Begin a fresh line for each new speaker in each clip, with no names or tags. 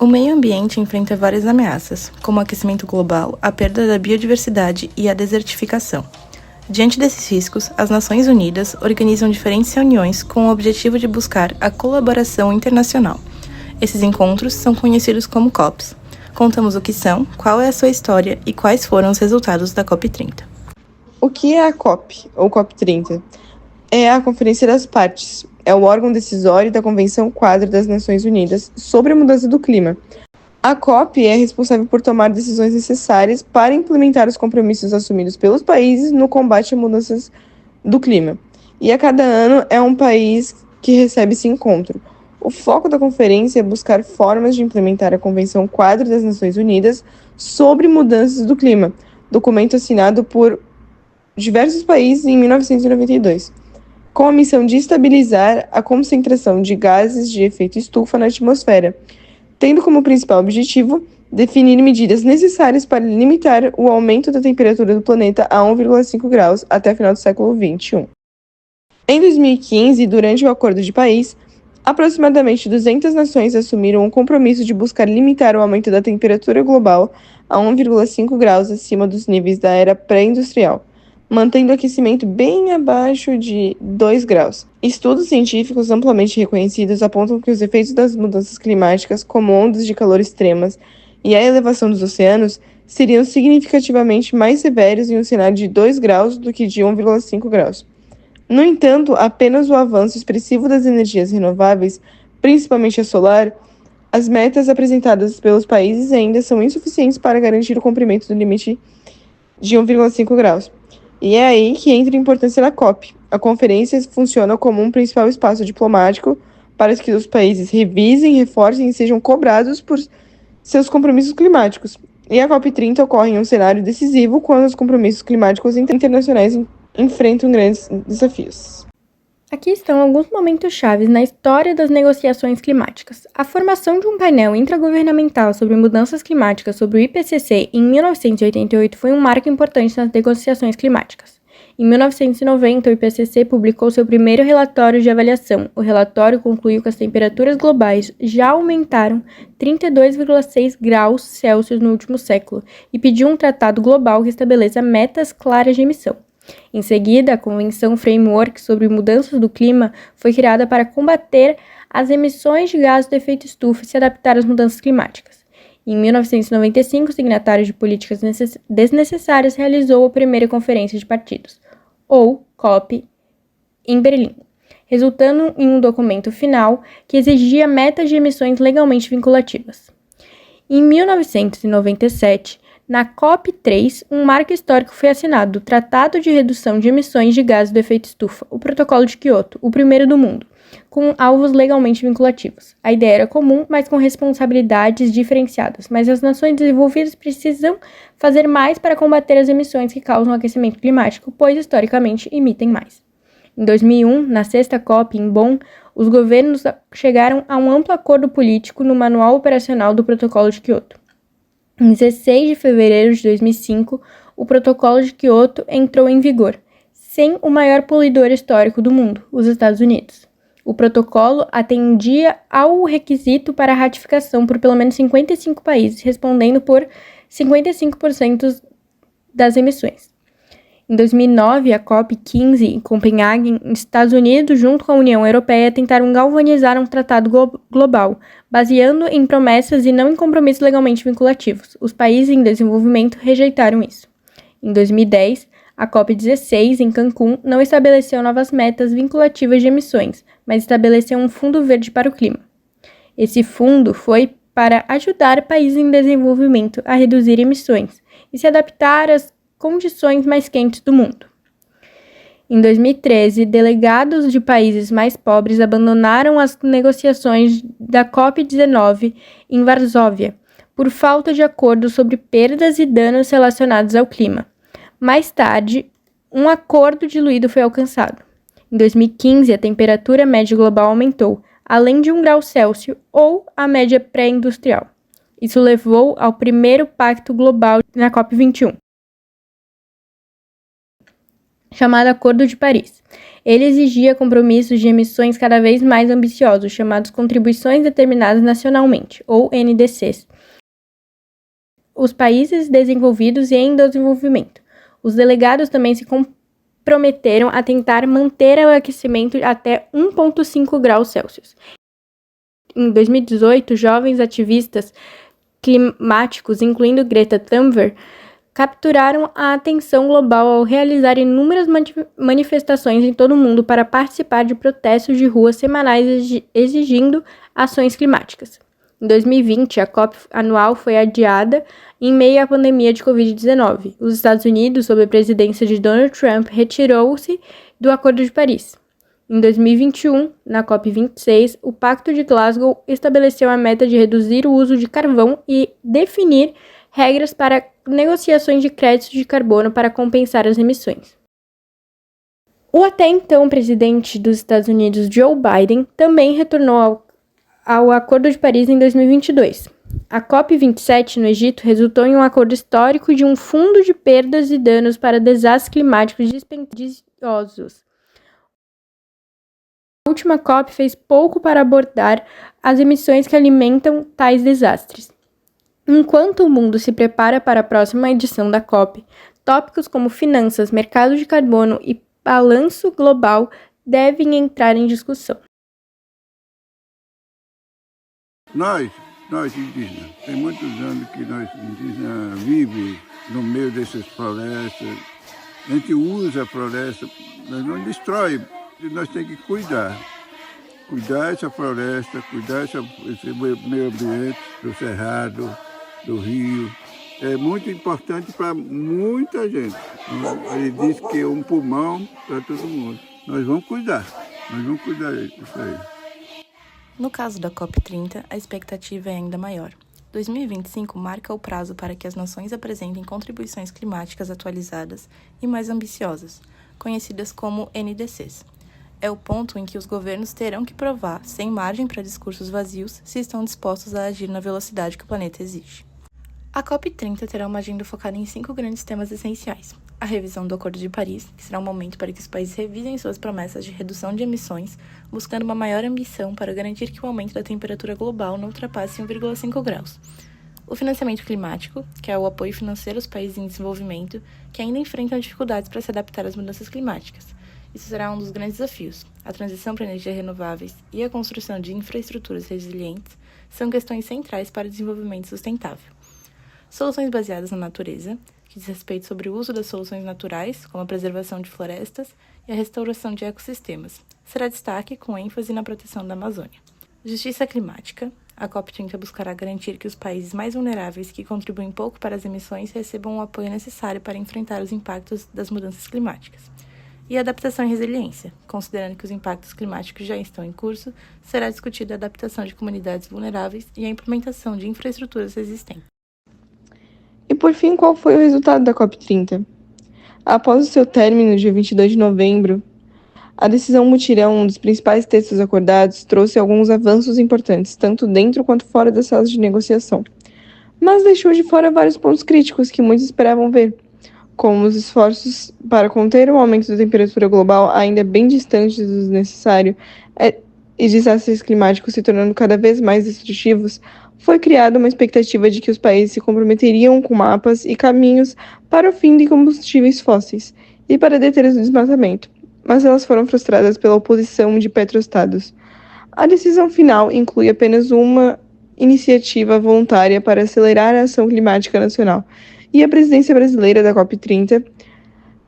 O meio ambiente enfrenta várias ameaças, como o aquecimento global, a perda da biodiversidade e a desertificação. Diante desses riscos, as Nações Unidas organizam diferentes reuniões com o objetivo de buscar a colaboração internacional. Esses encontros são conhecidos como COPs. Contamos o que são, qual é a sua história e quais foram os resultados da COP30.
O que é a COP, ou COP30? É a Conferência das Partes. É o órgão decisório da Convenção Quadro das Nações Unidas sobre a mudança do clima. A COP é responsável por tomar decisões necessárias para implementar os compromissos assumidos pelos países no combate a mudanças do clima. E a cada ano é um país que recebe esse encontro. O foco da conferência é buscar formas de implementar a Convenção Quadro das Nações Unidas sobre mudanças do clima, documento assinado por diversos países em 1992. Com a missão de estabilizar a concentração de gases de efeito estufa na atmosfera, tendo como principal objetivo definir medidas necessárias para limitar o aumento da temperatura do planeta a 1,5 graus até o final do século XXI. Em 2015, durante o Acordo de Paris, aproximadamente 200 nações assumiram o compromisso de buscar limitar o aumento da temperatura global a 1,5 graus acima dos níveis da era pré-industrial, mantendo o aquecimento bem abaixo de 2 graus. Estudos científicos amplamente reconhecidos apontam que os efeitos das mudanças climáticas, como ondas de calor extremas e a elevação dos oceanos, seriam significativamente mais severos em um cenário de 2 graus do que de 1,5 graus. No entanto, apenas o avanço expressivo das energias renováveis, principalmente a solar, as metas apresentadas pelos países ainda são insuficientes para garantir o cumprimento do limite de 1,5 graus. E é aí que entra a importância da COP. A conferência funciona como um principal espaço diplomático para que os países revisem, reforcem e sejam cobrados por seus compromissos climáticos. E a COP30 ocorre em um cenário decisivo quando os compromissos climáticos internacionais enfrentam grandes desafios.
Aqui estão alguns momentos chaves na história das negociações climáticas. A formação de um painel intragovernamental sobre mudanças climáticas sobre o IPCC em 1988 foi um marco importante nas negociações climáticas. Em 1990, o IPCC publicou seu primeiro relatório de avaliação. O relatório concluiu que as temperaturas globais já aumentaram 32,6 graus Celsius no último século e pediu um tratado global que estabeleça metas claras de emissão. Em seguida, a Convenção Framework sobre Mudanças do Clima foi criada para combater as emissões de gases de efeito estufa e se adaptar às mudanças climáticas. Em 1995, o signatário de políticas desnecessárias realizou a primeira Conferência de Partidos, ou COP, em Berlim, resultando em um documento final que exigia metas de emissões legalmente vinculativas. Em 1997, na COP3, um marco histórico foi assinado, o Tratado de Redução de Emissões de Gases do Efeito Estufa, o Protocolo de Quioto, o primeiro do mundo, com alvos legalmente vinculativos. A ideia era comum, mas com responsabilidades diferenciadas, mas as nações desenvolvidas precisam fazer mais para combater as emissões que causam aquecimento climático, pois historicamente emitem mais. Em 2001, na sexta COP, em Bonn, os governos chegaram a um amplo acordo político no Manual Operacional do Protocolo de Quioto. Em 16 de fevereiro de 2005, o Protocolo de Quioto entrou em vigor, sem o maior poluidor histórico do mundo, os Estados Unidos. O protocolo atendia ao requisito para ratificação por pelo menos 55 países, respondendo por 55% das emissões. Em 2009, a COP15 em Copenhague, Estados Unidos, junto com a União Europeia, tentaram galvanizar um tratado global, baseando em promessas e não em compromissos legalmente vinculativos. Os países em desenvolvimento rejeitaram isso. Em 2010, a COP16, em Cancún, não estabeleceu novas metas vinculativas de emissões, mas estabeleceu um fundo verde para o clima. Esse fundo foi para ajudar países em desenvolvimento a reduzir emissões e se adaptar às condições mais quentes do mundo. Em 2013, delegados de países mais pobres abandonaram as negociações da COP19 em Varsóvia, por falta de acordo sobre perdas e danos relacionados ao clima. Mais tarde, um acordo diluído foi alcançado. Em 2015, a temperatura média global aumentou, além de 1 grau Celsius, ou a média pré-industrial. Isso levou ao primeiro pacto global na COP21. chamado Acordo de Paris. Ele exigia compromissos de emissões cada vez mais ambiciosos, chamados Contribuições Determinadas Nacionalmente, ou NDCs. Os países desenvolvidos e em desenvolvimento. Os delegados também se comprometeram a tentar manter o aquecimento até 1,5 graus Celsius. Em 2018, jovens ativistas climáticos, incluindo Greta Thunberg, capturaram a atenção global ao realizar inúmeras manifestações em todo o mundo para participar de protestos de rua semanais exigindo ações climáticas. Em 2020, a COP anual foi adiada em meio à pandemia de Covid-19. Os Estados Unidos, sob a presidência de Donald Trump, retirou-se do Acordo de Paris. Em 2021, na COP26, o Pacto de Glasgow estabeleceu a meta de reduzir o uso de carvão e definir regras para negociações de créditos de carbono para compensar as emissões. O até então presidente dos Estados Unidos, Joe Biden, também retornou ao Acordo de Paris em 2022. A COP27 no Egito resultou em um acordo histórico de um fundo de perdas e danos para desastres climáticos dispendiosos. A última COP fez pouco para abordar as emissões que alimentam tais desastres. Enquanto o mundo se prepara para a próxima edição da COP, tópicos como finanças, mercado de carbono e balanço global devem entrar em discussão.
Nós indígenas, tem muitos anos que nós indígenas vivemos no meio dessas florestas. A gente usa a floresta, nós não destrói. Nós temos que cuidar dessa floresta, cuidar desse meio ambiente, do cerrado, do rio. É muito importante para muita gente. Ele diz que é um pulmão para todo mundo. Nós vamos cuidar disso aí.
No caso da COP30, a expectativa é ainda maior. 2025 marca o prazo para que as nações apresentem contribuições climáticas atualizadas e mais ambiciosas, conhecidas como NDCs. É o ponto em que os governos terão que provar, sem margem para discursos vazios, se estão dispostos a agir na velocidade que o planeta exige. A COP30 terá uma agenda focada em 5 grandes temas essenciais. A revisão do Acordo de Paris, que será um momento para que os países revisem suas promessas de redução de emissões, buscando uma maior ambição para garantir que o aumento da temperatura global não ultrapasse 1,5 graus. O financiamento climático, que é o apoio financeiro aos países em desenvolvimento que ainda enfrentam dificuldades para se adaptar às mudanças climáticas. Isso será um dos grandes desafios. A transição para energias renováveis e a construção de infraestruturas resilientes são questões centrais para o desenvolvimento sustentável. Soluções baseadas na natureza, que diz respeito sobre o uso das soluções naturais, como a preservação de florestas e a restauração de ecossistemas, será destaque com ênfase na proteção da Amazônia. Justiça climática. A COP30 buscará garantir que os países mais vulneráveis que contribuem pouco para as emissões recebam o apoio necessário para enfrentar os impactos das mudanças climáticas. E adaptação e resiliência. Considerando que os impactos climáticos já estão em curso, será discutida a adaptação de comunidades vulneráveis e a implementação de infraestruturas resistentes.
E por fim, qual foi o resultado da COP30? Após o seu término, dia 22 de novembro, a decisão mutirão, um dos principais textos acordados, trouxe alguns avanços importantes, tanto dentro quanto fora das salas de negociação. Mas deixou de fora vários pontos críticos que muitos esperavam ver, como os esforços para conter o aumento da temperatura global ainda bem distantes do necessário e desastres climáticos se tornando cada vez mais destrutivos, foi criada uma expectativa de que os países se comprometeriam com mapas e caminhos para o fim de combustíveis fósseis e para deter o desmatamento, mas elas foram frustradas pela oposição de petroestados. A decisão final inclui apenas uma iniciativa voluntária para acelerar a ação climática nacional, e a presidência brasileira da COP30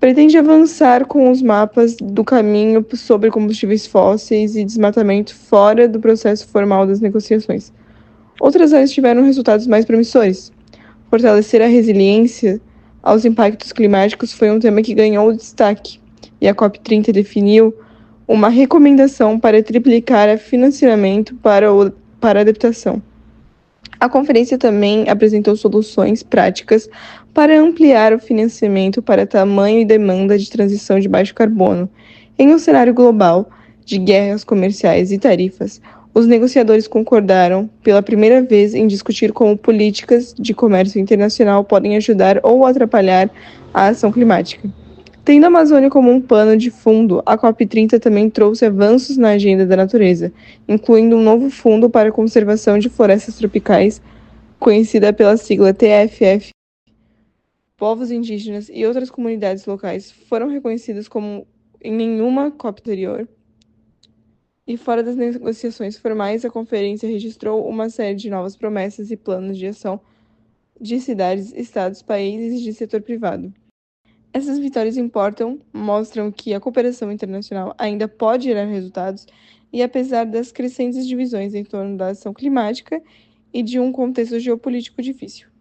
pretende avançar com os mapas do caminho sobre combustíveis fósseis e desmatamento fora do processo formal das negociações. Outras áreas tiveram resultados mais promissores. Fortalecer a resiliência aos impactos climáticos foi um tema que ganhou destaque, e a COP30 definiu uma recomendação para triplicar o financiamento para a adaptação. A conferência também apresentou soluções práticas para ampliar o financiamento para tamanho e demanda de transição de baixo carbono. Em um cenário global de guerras comerciais e tarifas, os negociadores concordaram pela primeira vez em discutir como políticas de comércio internacional podem ajudar ou atrapalhar a ação climática. Tendo a Amazônia como um pano de fundo, a COP30 também trouxe avanços na agenda da natureza, incluindo um novo fundo para a conservação de florestas tropicais, conhecida pela sigla TFF. Povos indígenas e outras comunidades locais foram reconhecidos como em nenhuma COP anterior. E fora das negociações formais, a conferência registrou uma série de novas promessas e planos de ação de cidades, estados, países e de setor privado. Essas vitórias importam, mostram que a cooperação internacional ainda pode gerar resultados e, apesar das crescentes divisões em torno da ação climática e de um contexto geopolítico difícil.